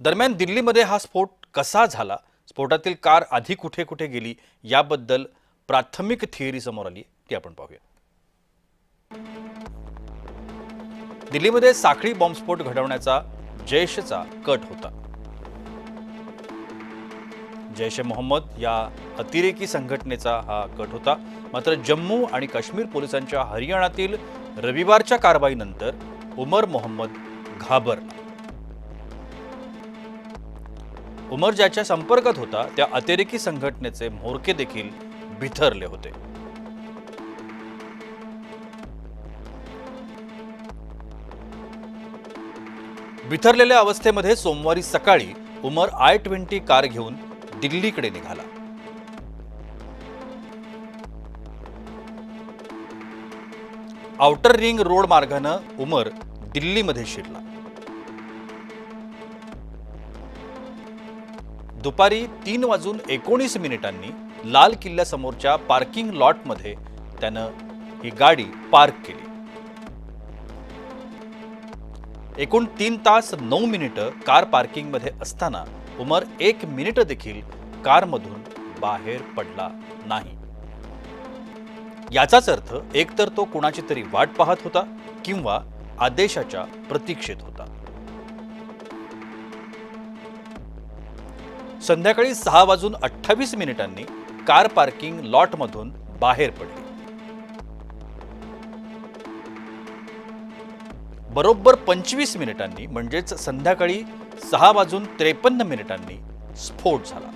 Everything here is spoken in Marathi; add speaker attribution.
Speaker 1: दरम्यान दिल्लीमध्ये हा स्फोट कसा झाला, स्फोटातील कार आधी कुठे कुठे गेली याबद्दल प्राथमिक थिअरी समोर आली, ती आपण पाहूया। दिल्लीमध्ये साखळी बॉम्बस्फोट घडवण्याचा जैशचा कट होता। जैश ए मोहम्मद या अतिरेकी संघटनेचा हा कट होता। मात्र जम्मू आणि काश्मीर पोलिसांच्या हरियाणातील रविवारच्या कारवाईनंतर उमर मोहम्मद घाबरला। उमर ज्याच्या संपर्कात होता त्या अतिरेकी संघटनेचे म्होरके देखील बिथरले होते। बिथरलेल्या अवस्थेमध्ये सोमवारी सकाळी उमर I-20 कार घेऊन दिल्लीकडे निघाला। आउटर रिंग रोड मार्गाने उमर दिल्लीमध्ये शिरला। दुपारी 3:19 लाल किल्ल्यासमोरच्या पार्किंग लॉटमध्ये त्यानं ही गाडी पार्क केली। एकूण 3 तास 9 मिनिटं कार पार्किंगमध्ये असताना उमर 1 मिनिट देखील कारमधून बाहेर पडला नाही। याचाच अर्थ एकतर तो कुणाची तरी वाट पाहत होता किंवा आदेशाच्या प्रतीक्षेत होता। संध्याकाळी 6:28 कार पार्किंग लॉटमधून बाहेर पडली। बरोबर 25 मिनिटांनी म्हणजेच संध्याकाळी 6:53 स्फोट झाला।